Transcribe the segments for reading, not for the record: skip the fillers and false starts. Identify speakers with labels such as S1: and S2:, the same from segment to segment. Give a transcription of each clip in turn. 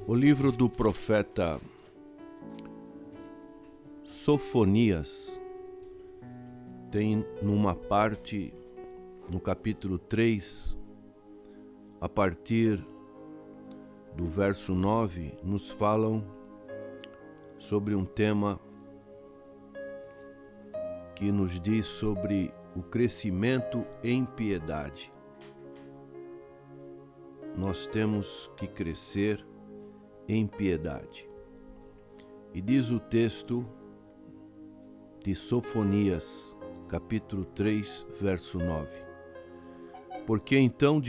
S1: O livro do profeta Sofonias tem numa parte, no capítulo 3, a partir do verso 9, nos falam sobre um tema que nos diz sobre o crescimento em piedade. Nós temos que crescer em piedade. E diz o texto de Sofonias, capítulo 3, verso 9. Porque então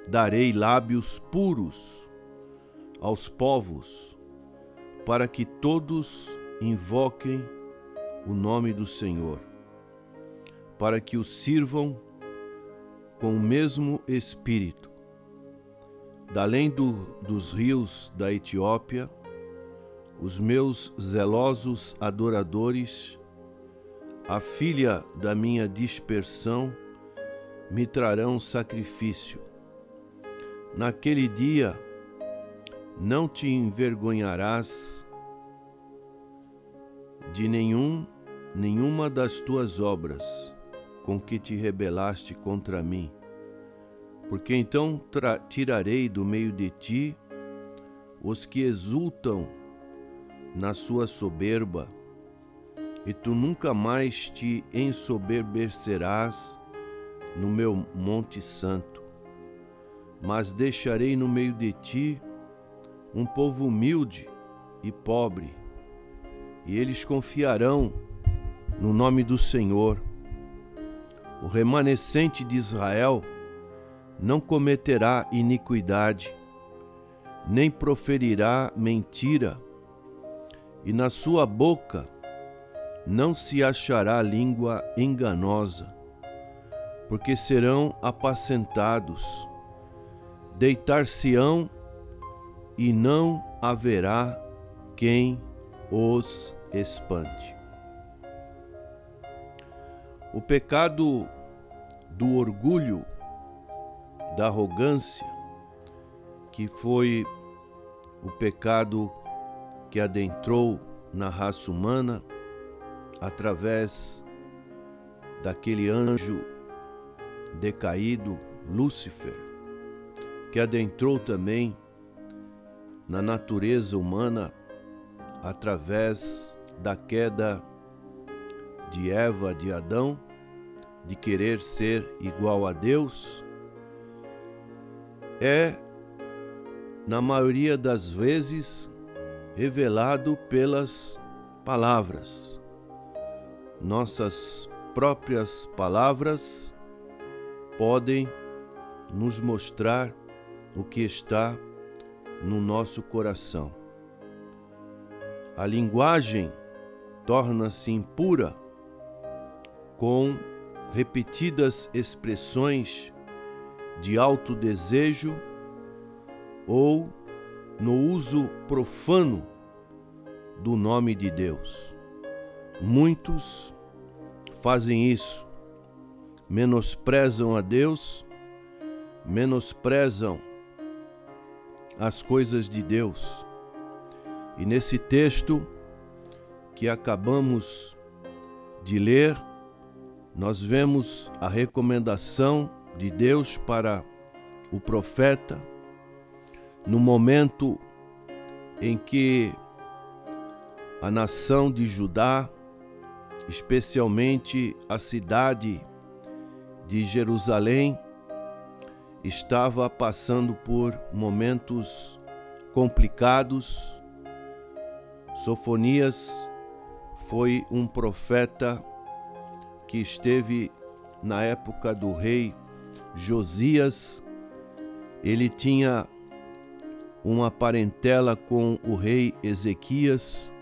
S1: darei lábios puros aos povos, para que todos invoquem o nome do Senhor, para que o sirvam com o mesmo espírito. Da além dos rios da Etiópia, os meus zelosos adoradores, a filha da minha dispersão, me trarão sacrifício. Naquele dia não te envergonharás de nenhuma das tuas obras com que te rebelaste contra mim. Porque então tirarei do meio de ti os que exultam na sua soberba, e tu nunca mais te ensoberbecerás no meu monte santo. Mas deixarei no meio de ti um povo humilde e pobre, e eles confiarão no nome do Senhor. O remanescente de Israel não cometerá iniquidade, nem proferirá mentira, e na sua boca não se achará língua enganosa, porque serão apacentados, deitar-se-ão e não haverá quem os espante. O pecado do orgulho, da arrogância, que foi o pecado que adentrou na raça humana através daquele anjo decaído, Lúcifer, que adentrou também na natureza humana através da queda de Eva, de Adão, de querer ser igual a Deus, é, na maioria das vezes, revelado pelas palavras. Nossas próprias palavras podem nos mostrar o que está no nosso coração. A linguagem torna-se impura com repetidas expressões de alto desejo ou no uso profano do nome de Deus. Muitos fazem isso, menosprezam a Deus, menosprezam as coisas de Deus. E nesse texto que acabamos de ler, nós vemos a recomendação de Deus para o profeta no momento em que a nação de Judá, especialmente a cidade de Jerusalém, estava passando por momentos complicados. Sofonias foi um profeta que esteve na época do rei Josias. Ele tinha uma parentela com o rei Ezequias,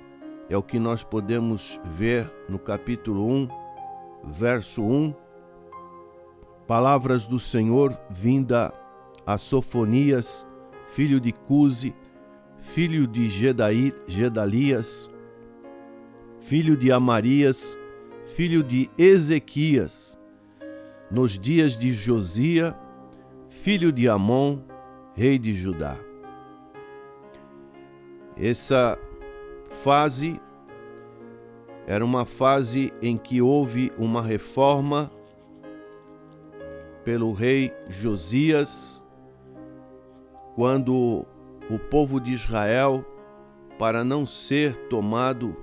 S1: é o que nós podemos ver no capítulo 1, verso 1. Palavras do Senhor vinda a Sofonias, filho de Cusi, filho de Gedalias, filho de Amarias, filho de Ezequias, nos dias de Josia, filho de Amon, rei de Judá. Essa fase era uma fase em que houve uma reforma pelo rei Josias, quando o povo de Israel, para não ser tomado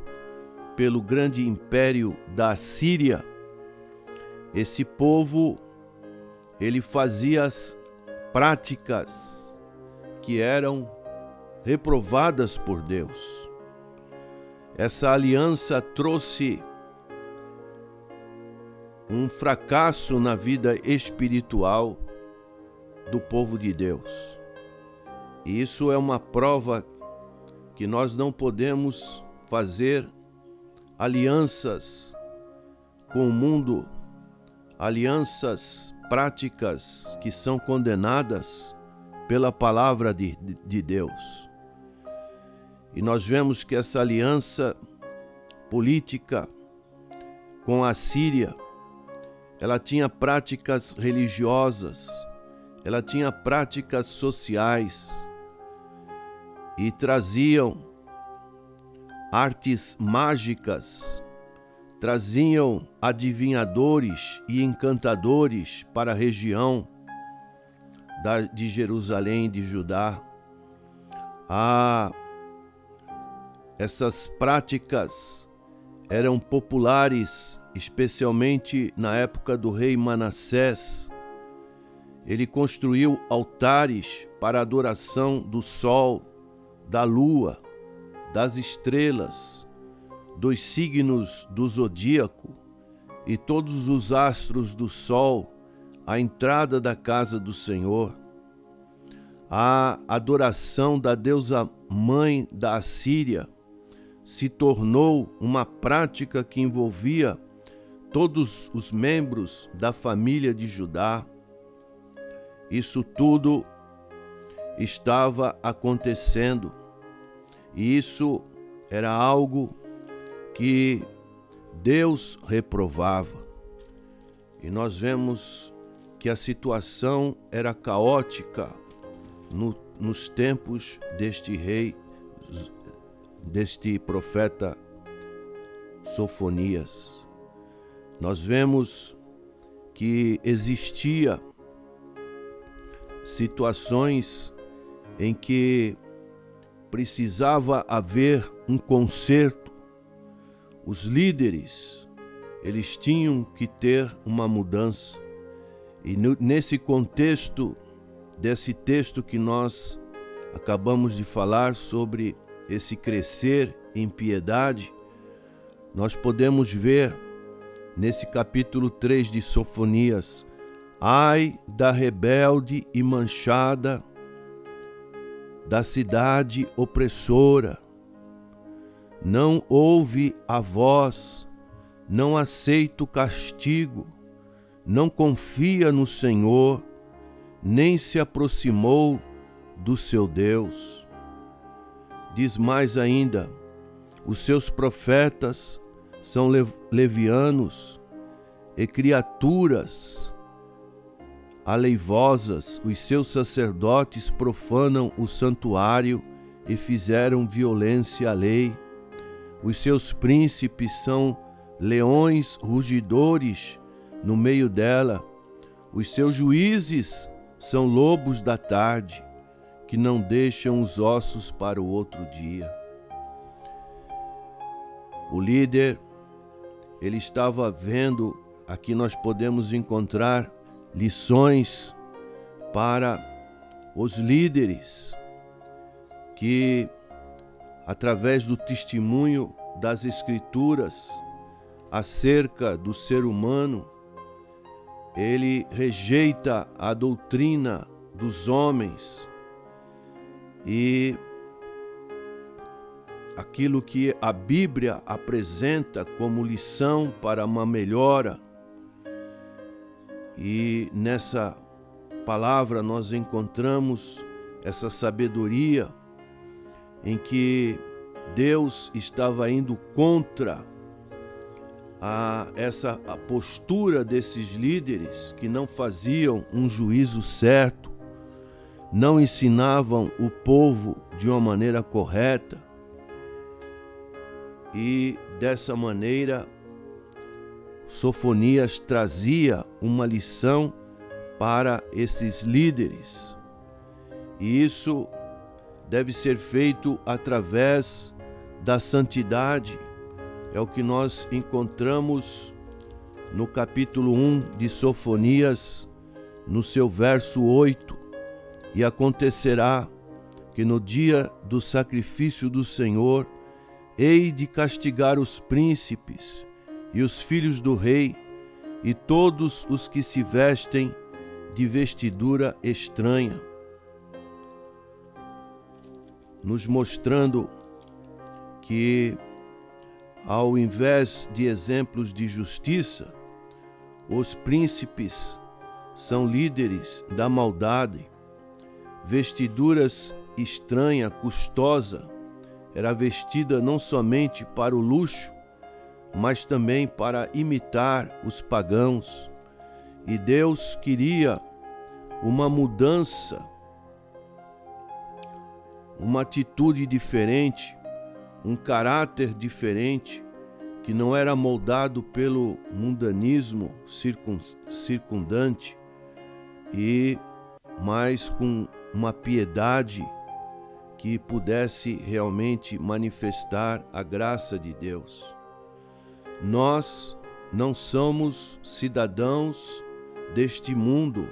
S1: pelo grande império da Assíria, esse povo, ele fazia as práticas que eram reprovadas por Deus. Essa aliança trouxe um fracasso na vida espiritual do povo de Deus. E isso é uma prova que nós não podemos fazer alianças com o mundo, alianças práticas que são condenadas pela palavra de Deus. E nós vemos que essa aliança política com a Síria, ela tinha práticas religiosas, ela tinha práticas sociais e traziam artes mágicas, traziam adivinhadores e encantadores para a região de Jerusalém, de Judá. Essas práticas eram populares, especialmente na época do rei Manassés. Ele construiu altares para a adoração do sol, da lua, das estrelas, dos signos do zodíaco e todos os astros do sol, à entrada da casa do Senhor. A adoração da deusa mãe da Assíria se tornou uma prática que envolvia todos os membros da família de Judá. Isso tudo estava acontecendo, e isso era algo que Deus reprovava. E nós vemos que a situação era caótica nos tempos deste rei, deste profeta Sofonias. Nós vemos que existia situações em que precisava haver um conserto. Os líderes, eles tinham que ter uma mudança. E nesse contexto desse texto que nós acabamos de falar sobre esse crescer em piedade, nós podemos ver nesse capítulo 3 de Sofonias: ai da rebelde e manchada, da cidade opressora, não ouve a voz, não aceita o castigo, não confia no Senhor, nem se aproximou do seu Deus. Diz mais ainda: os seus profetas são levianos e criaturas aleivosas, os seus sacerdotes profanam o santuário e fizeram violência à lei. Os seus príncipes são leões rugidores no meio dela. Os seus juízes são lobos da tarde, que não deixam os ossos para o outro dia. O líder, ele estava vendo, aqui nós podemos encontrar lições para os líderes que, através do testemunho das Escrituras acerca do ser humano, ele rejeita a doutrina dos homens e aquilo que a Bíblia apresenta como lição para uma melhora. E nessa palavra nós encontramos essa sabedoria em que Deus estava indo contra a postura desses líderes que não faziam um juízo certo, não ensinavam o povo de uma maneira correta. E dessa maneira, Sofonias trazia uma lição para esses líderes. E isso deve ser feito através da santidade. É o que nós encontramos no capítulo 1 de Sofonias, no seu verso 8. E acontecerá que no dia do sacrifício do Senhor, hei de castigar os príncipes e os filhos do rei e todos os que se vestem de vestidura estranha, nos mostrando que, ao invés de exemplos de justiça, os príncipes são líderes da maldade. Vestiduras estranha, custosa, era vestida não somente para o luxo, mas também para imitar os pagãos. E Deus queria uma mudança, uma atitude diferente, um caráter diferente, que não era moldado pelo mundanismo circundante, mas com uma piedade que pudesse realmente manifestar a graça de Deus. Nós não somos cidadãos deste mundo,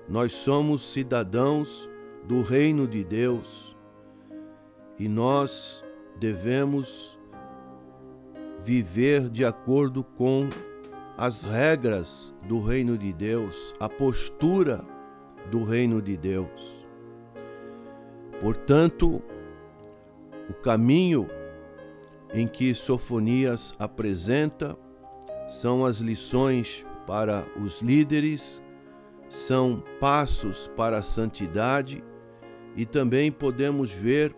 S1: nós somos cidadãos do reino de Deus e nós devemos viver de acordo com as regras do reino de Deus, a postura do reino de Deus. Portanto, o caminho em que Sofonias apresenta são as lições para os líderes, são passos para a santidade e também podemos ver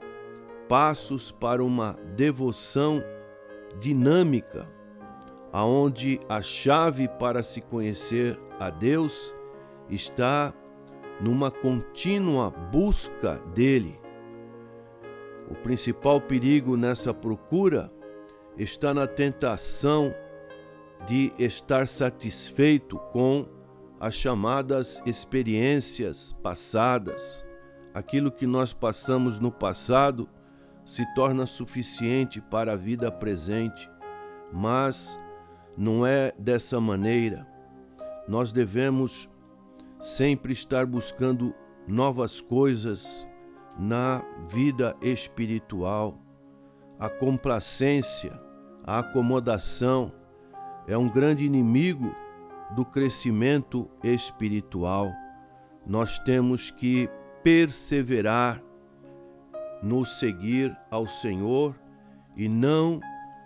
S1: passos para uma devoção dinâmica, aonde a chave para se conhecer a Deus está numa contínua busca dele. O principal perigo nessa procura está na tentação de estar satisfeito com as chamadas experiências passadas. Aquilo que nós passamos no passado se torna suficiente para a vida presente, mas não é dessa maneira. Nós devemos sempre estar buscando novas coisas na vida espiritual. A complacência, a acomodação é um grande inimigo do crescimento espiritual. Nós temos que perseverar no seguir ao Senhor e não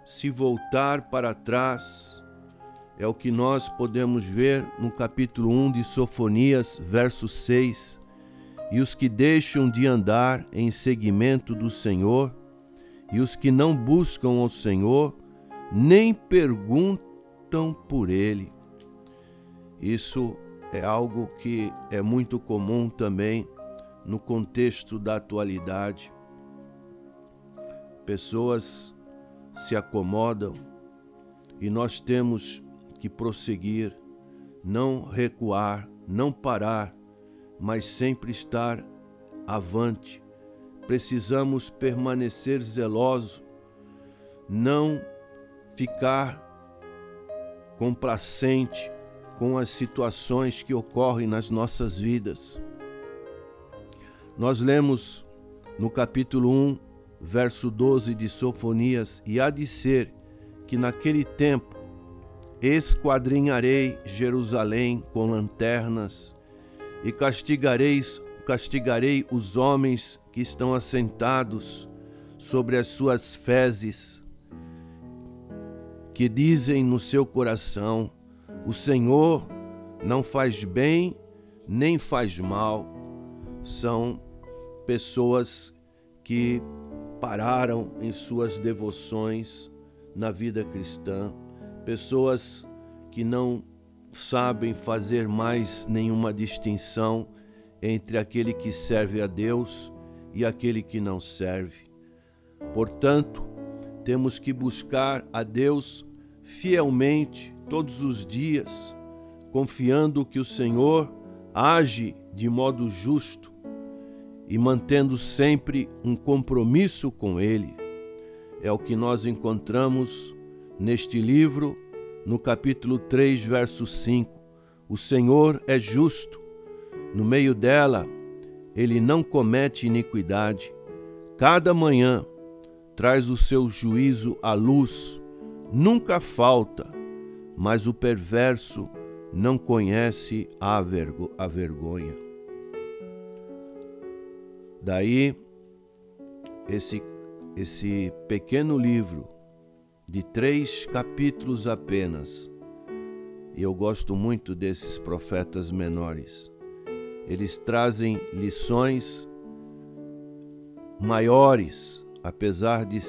S1: se voltar para trás. É o que nós podemos ver no capítulo 1 de Sofonias, verso 6. E os que deixam de andar em seguimento do Senhor, e os que não buscam ao Senhor, nem perguntam por Ele. Isso é algo que é muito comum também no contexto da atualidade. Pessoas se acomodam e nós temos que prosseguir, não recuar, não parar, mas sempre estar avante. Precisamos permanecer zelosos, não ficar complacente com as situações que ocorrem nas nossas vidas. Nós lemos no capítulo 1, verso 12 de Sofonias: e há de ser que naquele tempo esquadrinharei Jerusalém com lanternas e castigarei os homens que estão assentados sobre as suas fezes, que dizem no seu coração: o Senhor não faz bem nem faz mal. São pessoas que pararam em suas devoções na vida cristã, pessoas que não sabem fazer mais nenhuma distinção entre aquele que serve a Deus e aquele que não serve. Portanto, temos que buscar a Deus fielmente todos os dias, confiando que o Senhor age de modo justo e mantendo sempre um compromisso com Ele. É o que nós encontramos neste livro, no capítulo 3, verso 5. O Senhor é justo. No meio dela, Ele não comete iniquidade. Cada manhã traz o seu juízo à luz. Nunca falta, mas o perverso não conhece a vergonha. Daí, esse pequeno livro de 3 capítulos apenas, e eu gosto muito desses profetas menores. Eles trazem lições maiores, apesar de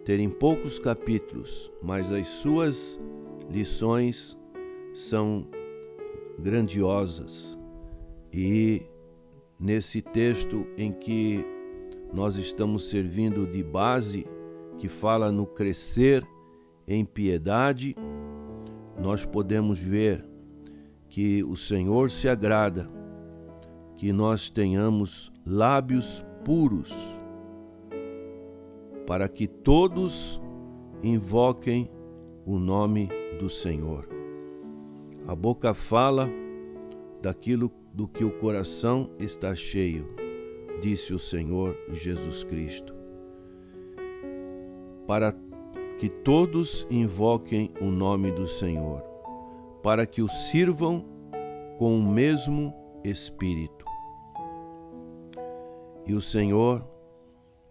S1: terem poucos capítulos, mas as suas lições são grandiosas. E nesse texto em que nós estamos servindo de base, que fala no crescer em piedade, nós podemos ver que o Senhor se agrada que nós tenhamos lábios puros, para que todos invoquem o nome do Senhor. A boca fala daquilo do que o coração está cheio, disse o Senhor Jesus Cristo. Para que todos invoquem o nome do Senhor, para que o sirvam com o mesmo espírito. E o Senhor,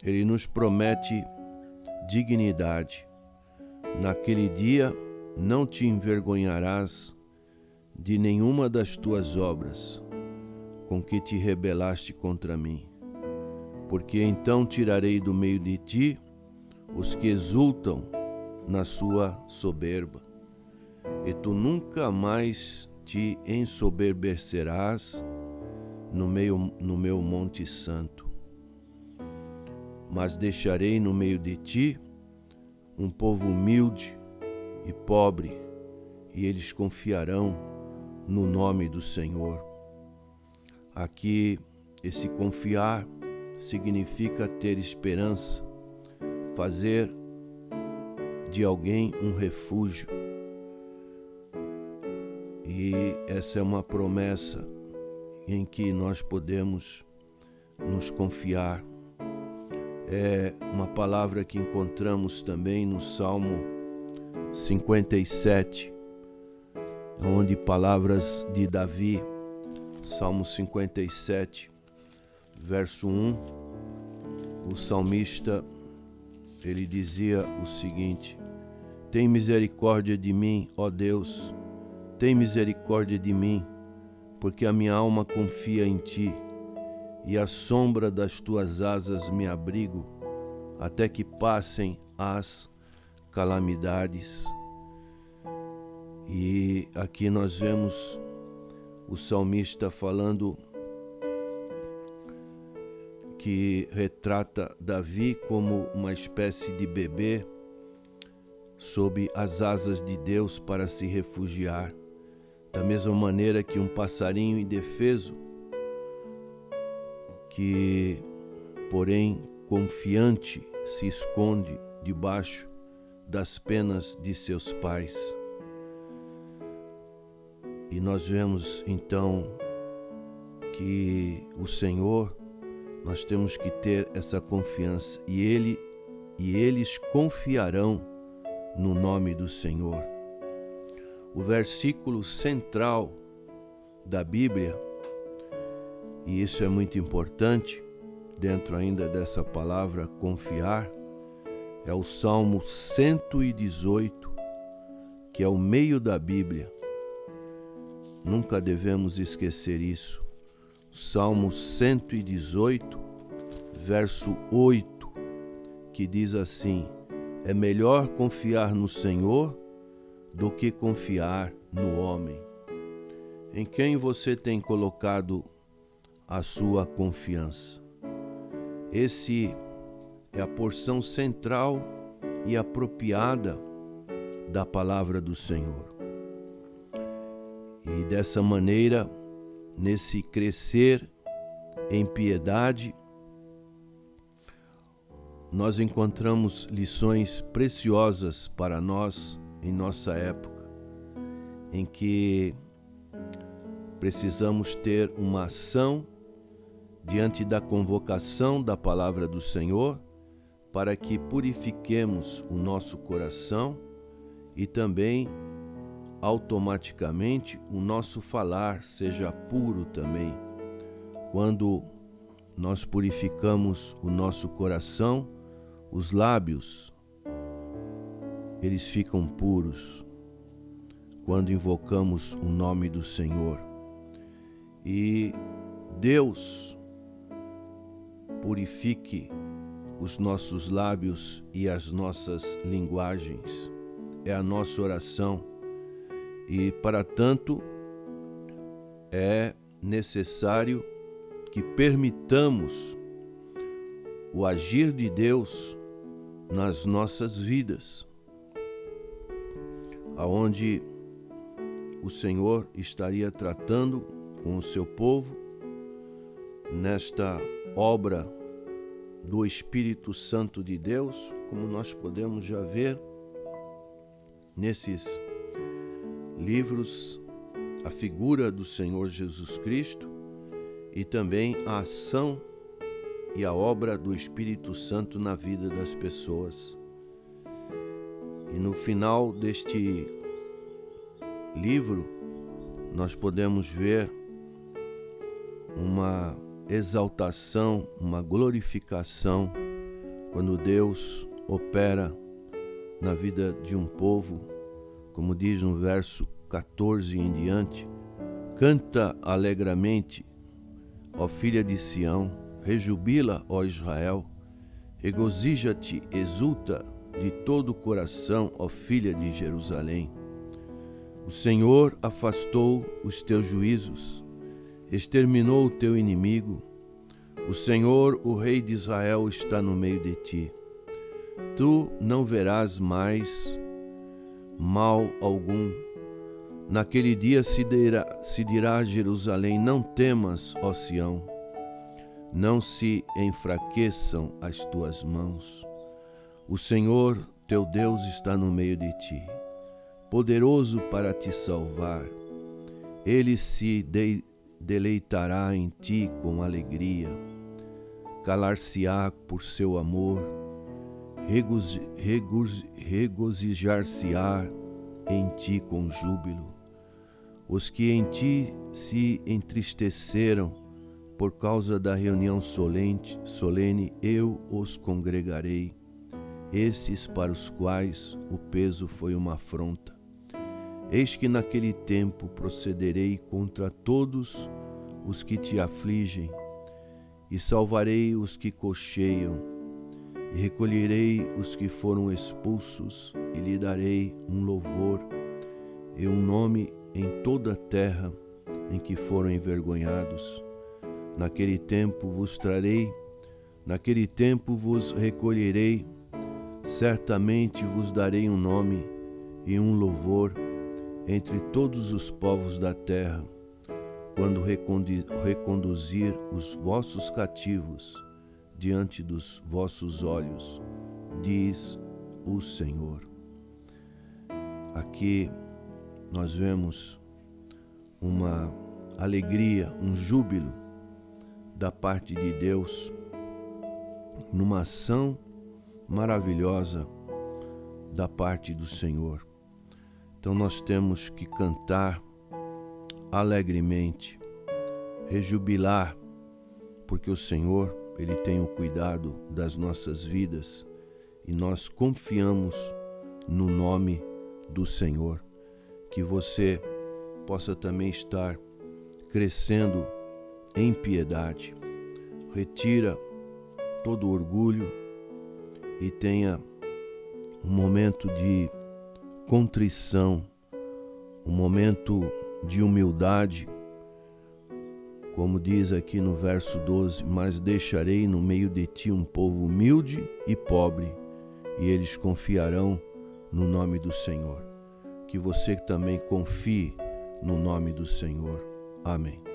S1: Ele nos promete dignidade. Naquele dia não te envergonharás de nenhuma das tuas obras com que te rebelaste contra mim, porque então tirarei do meio de ti os que exultam na sua soberba, e tu nunca mais te ensoberbecerás no meu monte santo. Mas deixarei no meio de ti um povo humilde e pobre, e eles confiarão no nome do Senhor. Aqui, esse confiar significa ter esperança, fazer de alguém um refúgio. E essa é uma promessa em que nós podemos nos confiar. É uma palavra que encontramos também no Salmo 57, onde palavras de Davi, Salmo 57, verso 1, o salmista, ele dizia o seguinte: tem misericórdia de mim, ó Deus, tem misericórdia de mim, porque a minha alma confia em ti, e à sombra das tuas asas me abrigo, até que passem as calamidades. E aqui nós vemos o salmista falando que retrata Davi como uma espécie de bebê sob as asas de Deus para se refugiar, da mesma maneira que um passarinho indefeso, que, porém, confiante, se esconde debaixo das penas de seus pais. E nós vemos, então, que o Senhor, nós temos que ter essa confiança, e eles confiarão no nome do Senhor. O versículo central da Bíblia, e isso é muito importante, dentro ainda dessa palavra confiar, é o Salmo 118, que é o meio da Bíblia. Nunca devemos esquecer isso. Salmo 118, verso 8, que diz assim: é melhor confiar no Senhor do que confiar no homem. Em quem você tem colocado a sua confiança. Esse é a porção central e apropriada da palavra do Senhor. E dessa maneira, nesse crescer em piedade, nós encontramos lições preciosas para nós em nossa época, em que precisamos ter uma ação diante da convocação da palavra do Senhor, para que purifiquemos o nosso coração e também automaticamente o nosso falar seja puro também. Quando nós purificamos o nosso coração, os lábios, eles ficam puros quando invocamos o nome do Senhor. E Deus purifique os nossos lábios e as nossas linguagens. É a nossa oração. E, para tanto, é necessário que permitamos o agir de Deus nas nossas vidas, aonde o Senhor estaria tratando com o seu povo nesta obra do Espírito Santo de Deus, como nós podemos já ver nesses livros, a figura do Senhor Jesus Cristo e também a ação e a obra do Espírito Santo na vida das pessoas. E no final deste livro, nós podemos ver uma exaltação, uma glorificação, quando Deus opera na vida de um povo, como diz no verso 14 em diante: canta alegremente, ó filha de Sião, rejubila, ó Israel, regozija-te, exulta de todo o coração, ó filha de Jerusalém. O Senhor afastou os teus juízos, exterminou o teu inimigo. O Senhor, o Rei de Israel, está no meio de ti. Tu não verás mais mal algum. Naquele dia se dirá a Jerusalém: não temas, ó Sião, não se enfraqueçam as tuas mãos. O Senhor, teu Deus, está no meio de ti, poderoso para te salvar. Ele se deleitará em ti com alegria, calar-se-á por seu amor, regozijar-se-á em ti com júbilo. Os que em ti se entristeceram por causa da reunião solene, eu os congregarei, esses para os quais o peso foi uma afronta. Eis que naquele tempo procederei contra todos os que te afligem, e salvarei os que cocheiam, e recolherei os que foram expulsos, e lhe darei um louvor e um nome em toda a terra em que foram envergonhados. Naquele tempo vos trarei, naquele tempo vos recolherei, certamente vos darei um nome e um louvor entre todos os povos da terra, quando reconduzir os vossos cativos diante dos vossos olhos, diz o Senhor. Aqui nós vemos uma alegria, um júbilo da parte de Deus, numa ação maravilhosa da parte do Senhor. Então nós temos que cantar alegremente, rejubilar, porque o Senhor, Ele tem o cuidado das nossas vidas e nós confiamos no nome do Senhor. Que você possa também estar crescendo em piedade. Retira todo o orgulho e tenha um momento de contrição, um momento de humildade, Como diz aqui no verso 12: mas deixarei no meio de ti um povo humilde e pobre, e eles confiarão no nome do Senhor. Que você também confie no nome do Senhor. Amém.